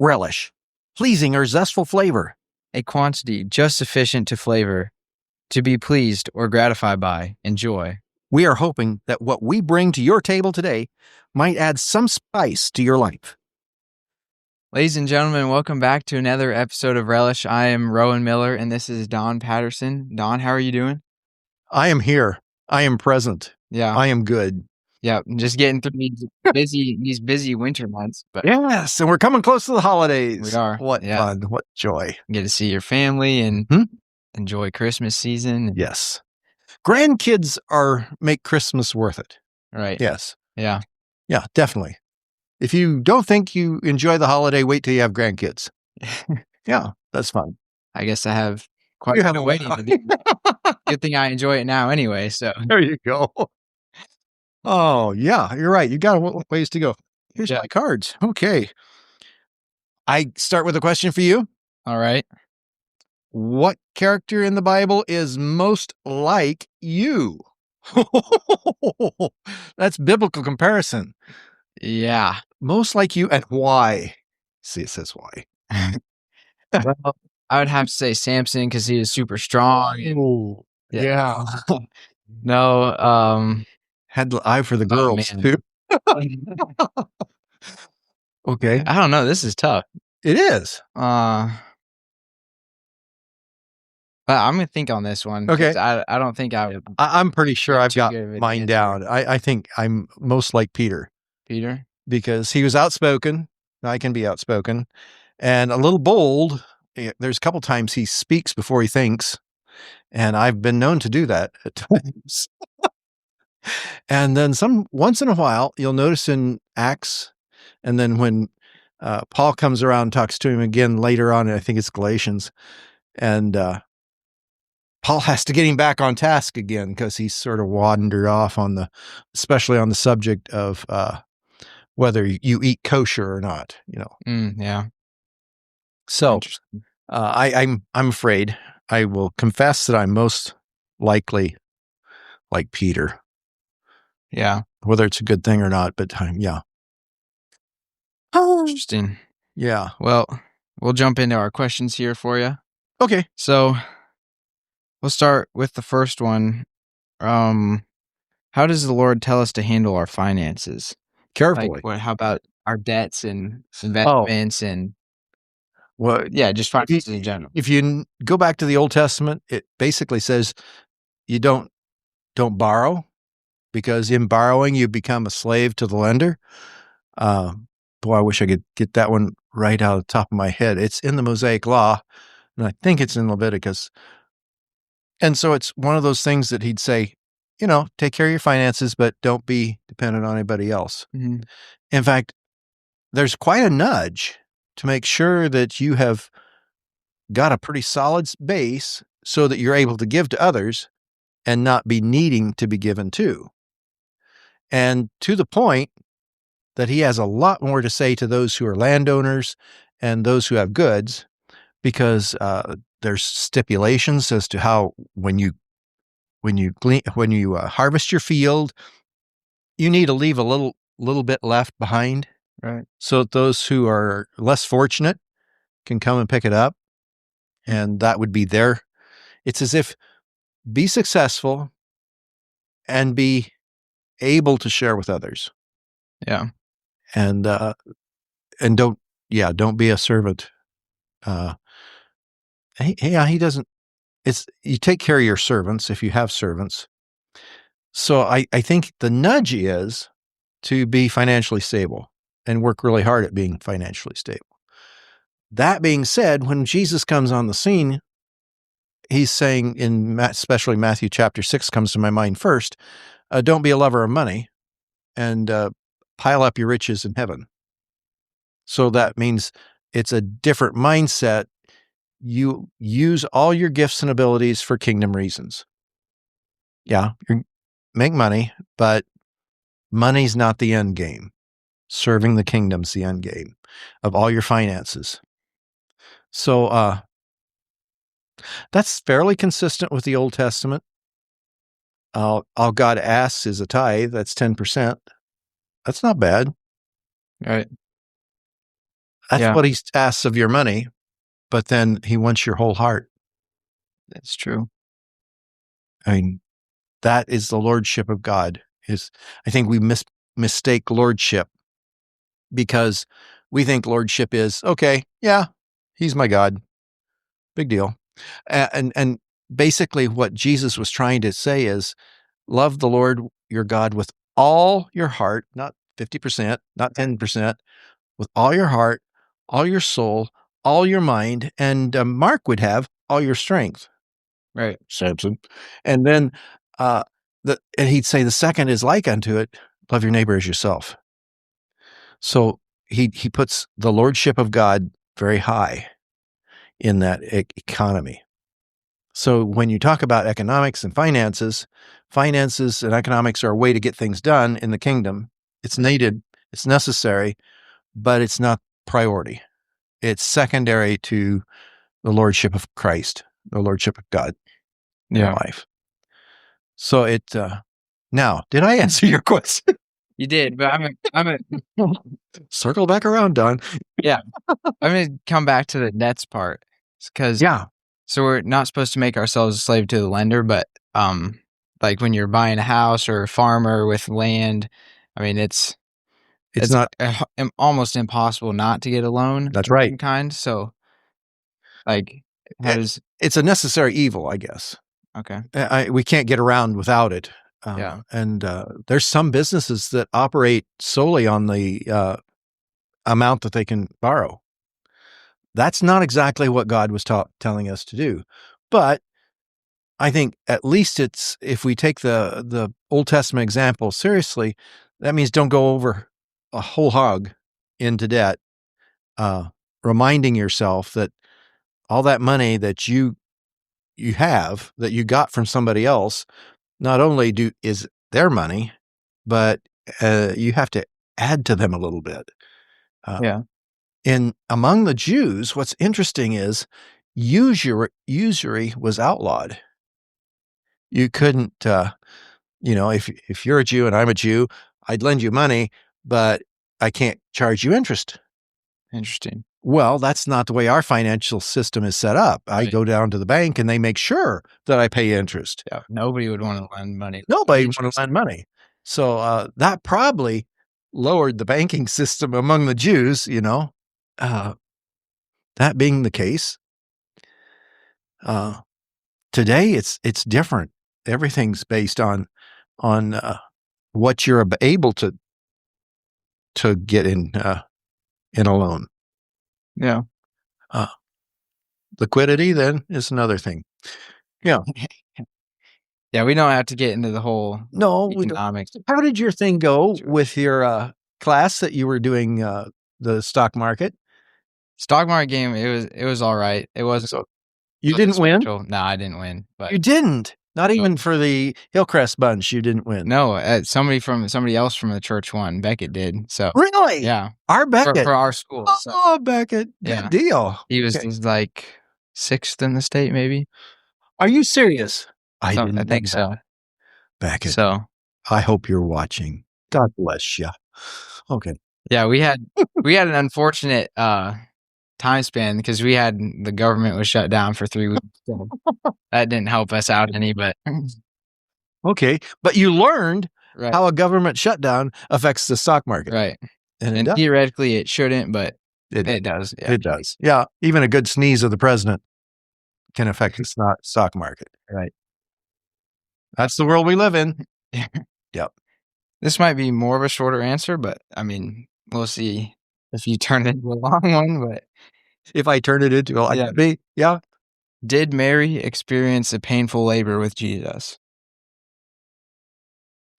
Relish, pleasing or zestful flavor. A quantity just sufficient to flavor, to be pleased or gratified by, enjoy. We are hoping that what we bring to your table today might add some spice to your life. Ladies and gentlemen, welcome back to another episode of Relish. I am Rowan Miller, and this is Don Patterson. Don, how are you doing? I am here. I am present. Yeah. I am good. Yeah, just getting through these busy winter months. But yes, and we're coming close to the holidays. We are. What fun. What joy. Get to see your family and enjoy Christmas season. Yes. Grandkids make Christmas worth it. Right. Yes. Yeah. Yeah, definitely. If you don't think you enjoy the holiday, wait till you have grandkids. Yeah, that's fun. I guess I have quite a waiting to do. Good thing I enjoy it now anyway. So there you go. Oh, yeah, you're right. You got a ways to go. Here's my cards. Okay. I start with a question for you. All right. What character in the Bible is most like you? That's biblical comparison. Yeah. Most like you and why? See, it says why. Well, I would have to say Samson because he is super strong. Oh, yeah. No, had the eye for the girls too. Okay. I don't know. This is tough. It is. But I'm gonna think on this one. Okay. I don't think I would. I'm pretty sure I've got mine down. I think I'm most like Peter. Peter? Because he was outspoken. I can be outspoken. And a little bold. There's a couple times he speaks before he thinks. And I've been known to do that at times. And then once in a while, you'll notice in Acts, and then when Paul comes around and talks to him again later on, I think it's Galatians, and Paul has to get him back on task again because he's sort of wandered off especially on the subject of whether you eat kosher or not, Yeah. So I'm afraid I will confess that I'm most likely like Peter. Yeah. Whether it's a good thing or not, but yeah. Oh, interesting. Yeah. Well, we'll jump into our questions here for you. Okay. So we'll start with the first one. How does the Lord tell us to handle our finances? Carefully. How about our debts and investments and just finances in general? If you go back to the Old Testament, it basically says you don't borrow, because in borrowing you become a slave to the lender. Boy, I wish I could get that one right out of the top of my head. It's in the Mosaic Law, and I think it's in Leviticus. And so it's one of those things that he'd say, take care of your finances, but don't be dependent on anybody else. Mm-hmm. In fact, there's quite a nudge to make sure that you have got a pretty solid base so that you're able to give to others and not be needing to be given to. And to the point that he has a lot more to say to those who are landowners and those who have goods, because there's stipulations as to how when you harvest your field, you need to leave a little bit left behind, right? So that those who are less fortunate can come and pick it up, and that would be it's as if be successful and be able to share with others. Yeah. And don't be a servant. He doesn't. You take care of your servants if you have servants. So I think the nudge is to be financially stable and work really hard at being financially stable. That being said, when Jesus comes on the scene, he's saying, especially Matthew chapter 6 comes to my mind first, don't be a lover of money, and pile up your riches in heaven. So that means it's a different mindset. You use all your gifts and abilities for kingdom reasons. Yeah, you make money, but money's not the end game. Serving the kingdom's the end game of all your finances. So that's fairly consistent with the Old Testament. All God asks is a tithe. That's 10%. That's not bad. Right. That's what he asks of your money, but then he wants your whole heart. That's true. I mean, that is the lordship of God. I think we mistake lordship because we think lordship is, okay, yeah, he's my God. Big deal. And basically what Jesus was trying to say is love the Lord your God with all your heart, not 50%, not 10%, with all your heart, all your soul, all your mind, and Mark would have all your strength. Right. Samson. And then and he'd say the second is like unto it, love your neighbor as yourself. So he puts the lordship of God very high in that economy. So when you talk about economics and finances and economics are a way to get things done in the kingdom. It's needed, it's necessary, but it's not priority. It's secondary to the lordship of Christ, the lordship of God in your life. So now, did I answer your question? You did, but I'm a circle back around, Don. Yeah. I'm going to come back to the debts part because so we're not supposed to make ourselves a slave to the lender, but like when you're buying a house or a farmer with land, I mean it's not almost impossible not to get a loan. That's right. Some kind. So like it's a necessary evil, I guess. Okay. We can't get around without it. And there's some businesses that operate solely on the amount that they can borrow. That's not exactly what God was telling us to do. But I think at least if we take the Old Testament example seriously, that means don't go over a whole hog into debt, reminding yourself that all that money that you have, that you got from somebody else, not only is their money, but you have to add to them a little bit. Among the Jews, what's interesting is usury was outlawed. You couldn't, if you're a Jew and I'm a Jew, I'd lend you money, but I can't charge you interest. Interesting. Well, that's not the way our financial system is set up. I go down to the bank and they make sure that I pay interest. Yeah, nobody would want to lend money. Nobody would want to lend money. So that probably lowered the banking system among the Jews, that being the case. Today it's different. Everything's based on what you're able to get in a loan. Yeah. Liquidity then is another thing. Yeah. Yeah, we don't have to get into the whole economics. How did your thing go with your class that you were doing the stock market? Stock market game, it was all right. It wasn't. So you didn't win? No, I didn't win. But you didn't? Not even for the Hillcrest bunch, you didn't win. No, somebody else from the church won. Beckett did. So really, yeah, our Beckett for our school. Oh, Beckett, good deal. He was like 6th in the state, maybe. Are you serious? I think so. Beckett. So I hope you're watching. God bless you. Okay. Yeah, we had an unfortunate time span because the government was shut down for 3 weeks. So that didn't help us out any, but okay. But you learned how a government shutdown affects the stock market. Right. And theoretically it shouldn't, but it does. Yeah. It does. Yeah. Even a good sneeze of the president can affect the stock market. Right. That's the world we live in. Yep. This might be more of a shorter answer, but I mean, we'll see if you turn it into a long one. But if I turn it into a Did Mary experience a painful labor with Jesus?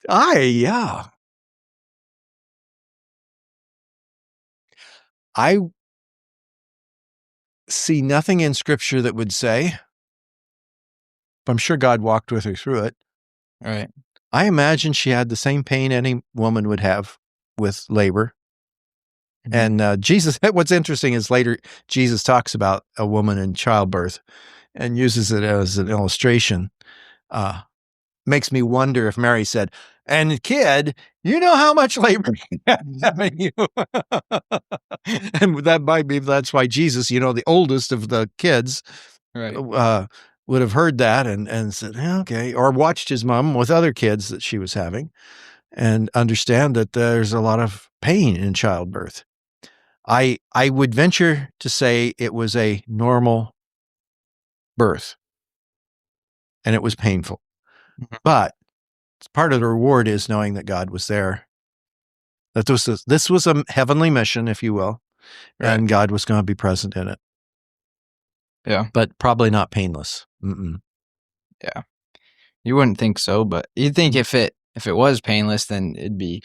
I see nothing in Scripture that would say, but I'm sure God walked with her through it. Right. I imagine she had the same pain any woman would have with labor. Mm-hmm. And Jesus, what's interesting is later Jesus talks about a woman in childbirth and uses it as an illustration. Makes me wonder if Mary said, and kid, you know how much labor having you. And that's why Jesus, the oldest of the kids, Right. would have heard that and said, okay, or watched his mom with other kids that she was having and understand that there's a lot of pain in childbirth. I would venture to say it was a normal birth and it was painful, but part of the reward is knowing that God was there, that this was a heavenly mission, if you will, and God was going to be present in it. Yeah. But probably not painless. Yeah. You wouldn't think so, but you'd think if it was painless, then it'd be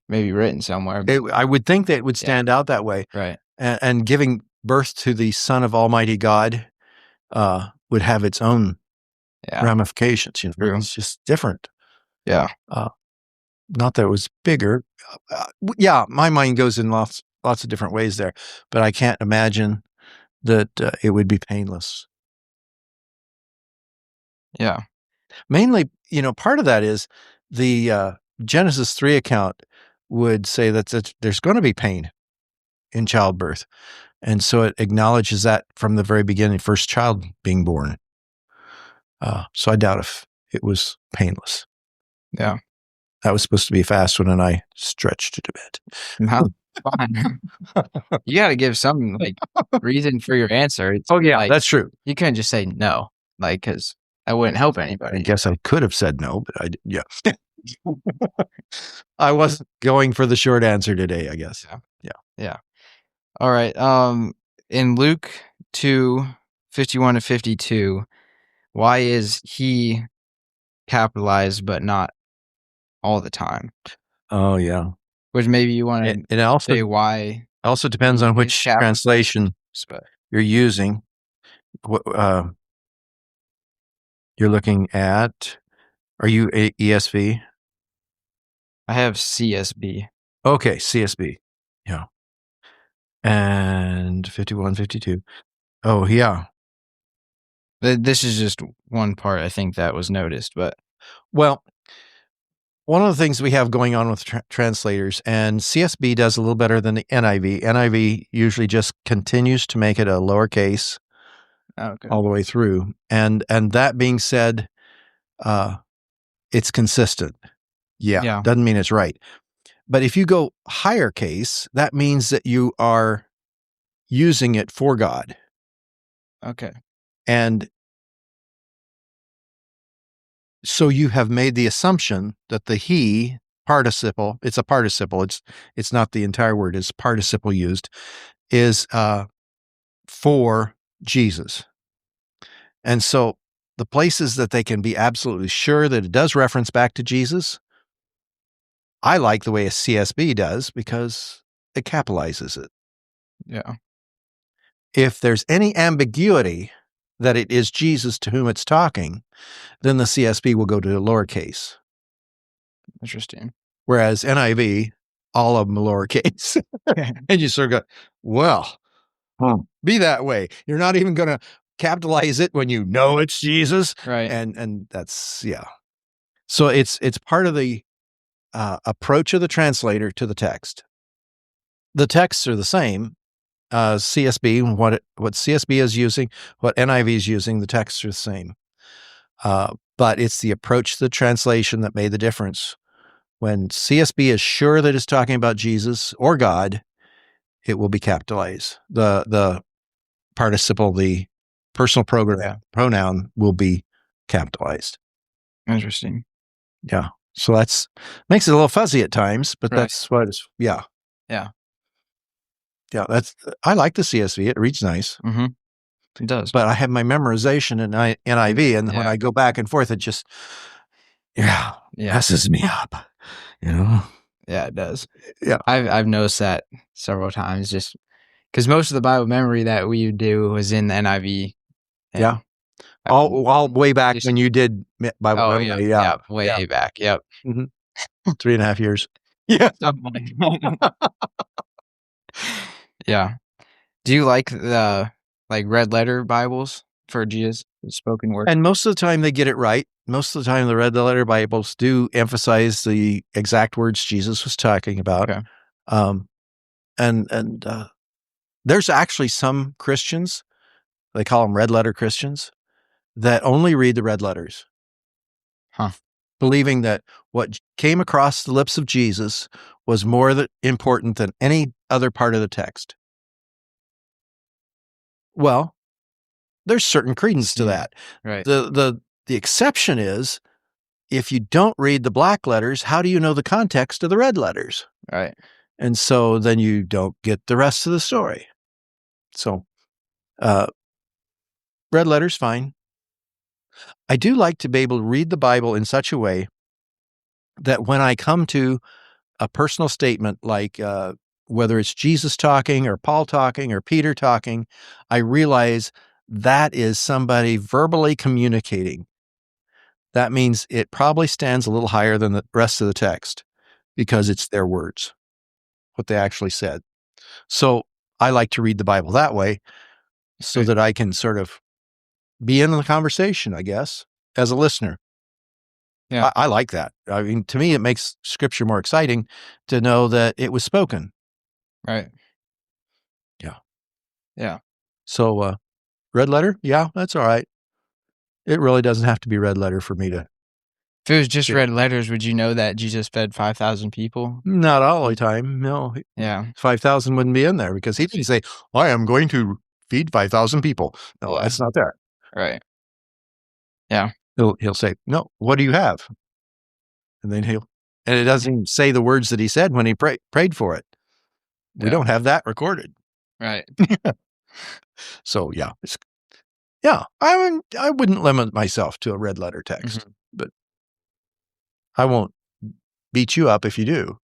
maybe written somewhere. I would think that it would stand out that way. Right. And giving birth to the Son of Almighty God would have its own ramifications. True. It's just different. Yeah. Not that it was bigger. My mind goes in lots of different ways there, but I can't imagine that it would be painless. Yeah. Mainly, part of that is the Genesis 3 account would say that there's going to be pain in childbirth. And so it acknowledges that from the very beginning, first child being born. So I doubt if it was painless. Yeah. That was supposed to be a fast one, and I stretched it a bit. No, fine. You got to give some reason for your answer. It's that's true. You couldn't just say no, because that wouldn't help anybody. I guess I could have said no, but I did. Yeah. I wasn't going for the short answer today, I guess. Yeah. All right. In Luke 2:51-52, why is he capitalized but not all the time? Oh, yeah. Which maybe you want to say why. Also depends on which translation you're using. You're looking at, are you ESV? I have CSB. Okay, CSB. Yeah. And 51, 52. Oh, yeah. This is just one part I think that was noticed, but. Well, one of the things we have going on with translators, and CSB does a little better than the NIV. NIV usually just continues to make it a lowercase all the way through. And that being said, it's consistent. Yeah. Doesn't mean it's right. But if you go higher case, that means that you are using it for God. Okay. And so you have made the assumption that the he participle, it's a participle, it's not the entire word, it's participle used, is for Jesus. And so the places that they can be absolutely sure that it does reference back to Jesus, I like the way a CSB does because it capitalizes it. Yeah. If there's any ambiguity that it is Jesus to whom it's talking, then the CSB will go to the lowercase. Interesting. Whereas NIV, all of them are lowercase. And you sort of go, well, be that way. You're not even going to capitalize it when you know it's Jesus. Right. And that's, yeah. So it's part of the approach of the translator to the text. The texts are the same. CSB, what CSB is using, what NIV is using, the texts are the same. But it's the approach to the translation that made the difference. When CSB is sure that it's talking about Jesus or God, it will be capitalized. The participle, the personal pronoun will be capitalized. Interesting. Yeah. So that's makes it a little fuzzy at times, but that's what it's, yeah. Yeah. Yeah, I like the CSV. It reads nice. Mm-hmm. It does. But I have my memorization in NIV, and when I go back and forth, it just, messes me up, Yeah, it does. Yeah. I've noticed that several times, just because most of the Bible memory that we do was in the NIV. Yeah. All way back when you did Bible memory. Yeah. Way back. Yep. Mm-hmm. 3.5 years. Yeah. Yeah. Do you like the red letter Bibles for Jesus spoken word? And most of the time they get it right. Most of the time the red letter Bibles do emphasize the exact words Jesus was talking about. Okay. There's actually some Christians, they call them red letter Christians, that only read the red letters. Believing that what came across the lips of Jesus was more important than any other part of the text. Well, there's certain credence to that. Right. The exception is, if you don't read the black letters, how do you know the context of the red letters? Right. And so then you don't get the rest of the story. So, red letters, fine. I do like to be able to read the Bible in such a way that when I come to a personal statement, like whether it's Jesus talking or Paul talking or Peter talking, I realize that is somebody verbally communicating. That means it probably stands a little higher than the rest of the text because it's their words, what they actually said. So I like to read the Bible that way so that I can sort of be in the conversation, I guess, as a listener. Yeah. I like that. I mean, to me, it makes Scripture more exciting to know that it was spoken. Right. Yeah. Yeah. So, red letter? Yeah, that's all right. It really doesn't have to be red letter for me to. If it was just red letters, would you know that Jesus fed 5,000 people? Not all the time. No. Yeah. 5,000 wouldn't be in there because he didn't say, I am going to feed 5,000 people. No, Yeah. that's not there. Right. Yeah. He'll say, no, what do you have? And then and it doesn't even say the words that he said when he prayed for it. We don't have that recorded. Right. So yeah, I wouldn't limit myself to a red letter text, but I won't beat you up if you do.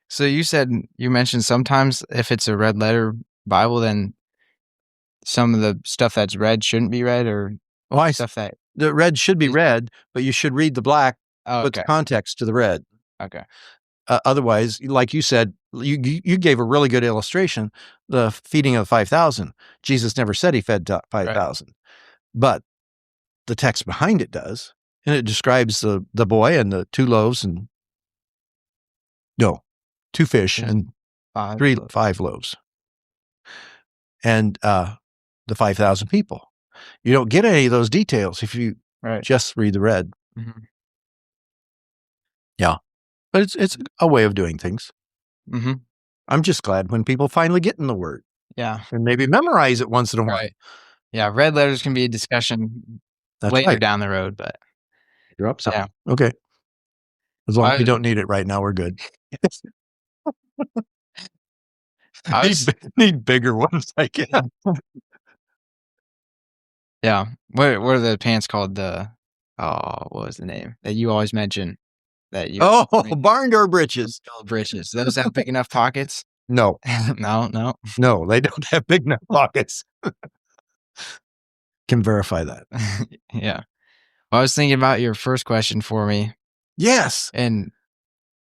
So you mentioned sometimes if it's a red letter Bible, then some of the stuff that's red shouldn't be read, or stuff that the red should be read, but you should read the black with the context to the red. Okay. Otherwise, like you said, you gave a really good illustration, the feeding of 5,000. Jesus never said he fed 5,000, but the text behind it does, and it describes the boy and the 2 loaves and 2 fish and 5 loaves, and the 5,000 people. You don't get any of those details if you just read the red. Mm-hmm. Yeah, but it's a way of doing things. Mm-hmm. I'm just glad when people finally get in the word. Yeah, and maybe memorize it once in a while. Right. Yeah, red letters can be a discussion later down the road, but you're up. Yeah. Okay. As long as we don't need it right now, we're good. Need bigger ones, I guess. Yeah. What are the pants called? What was the name that you always mention? Barn door britches. Britches. Those have big enough pockets? No. No, they don't have big enough pockets. Can verify that. Yeah. Well, I was thinking about your first question for me. Yes. And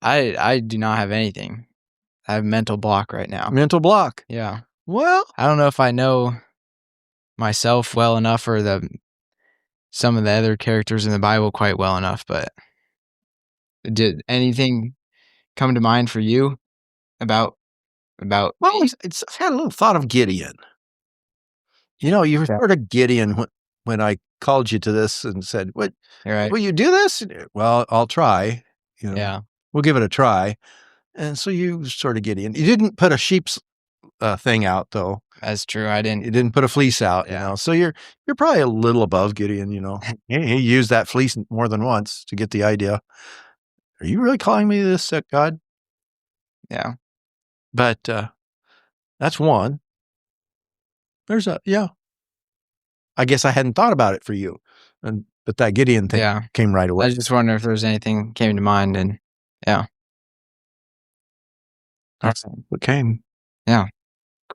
I do not have anything. I have a mental block right now. Mental block. Yeah. Well, I don't know if I know myself well enough or some of the other characters in the Bible quite well enough, but did anything come to mind for you about well, I've had a little thought of Gideon. You were sort of Gideon when I called you to this and said, "What? Right. Will you do this?" Well, I'll try. Yeah, we'll give it a try. And so you sort of Gideon. You didn't put a sheep's thing out, though. That's true. I didn't. You didn't put a fleece out. So you're probably a little above Gideon. He used that fleece more than once to get the idea. Are you really calling me this, God? Yeah. But that's one. There's I guess I hadn't thought about it for you, but that Gideon thing came right away. I just wonder if there's anything came to mind, and that's what came. Yeah,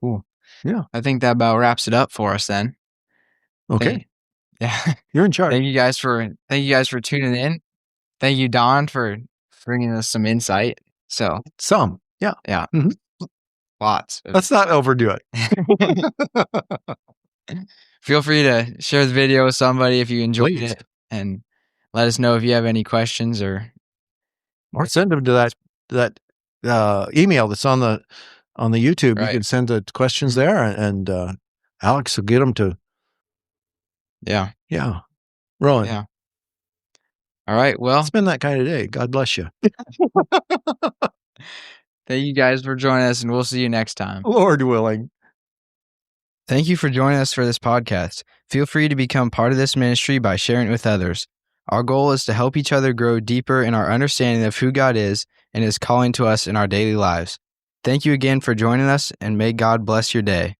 cool. Yeah, I think that about wraps it up for us then. Okay. Yeah, you're in charge. Thank you guys for tuning in. Thank you, Don, for bringing us some insight. So yeah. Mm-hmm. Lots. Let's not overdo it. Feel free to share the video with somebody if you enjoyed it, and let us know if you have any questions or send them to that email that's on the on the YouTube. Right. You can send the questions there, and Alex will get them to. Yeah. Rowan. Yeah. All right. Well, it's been that kind of day. God bless you. Thank you guys for joining us, and we'll see you next time. Lord willing. Thank you for joining us for this podcast. Feel free to become part of this ministry by sharing it with others. Our goal is to help each other grow deeper in our understanding of who God is and His calling to us in our daily lives. Thank you again for joining us, and may God bless your day.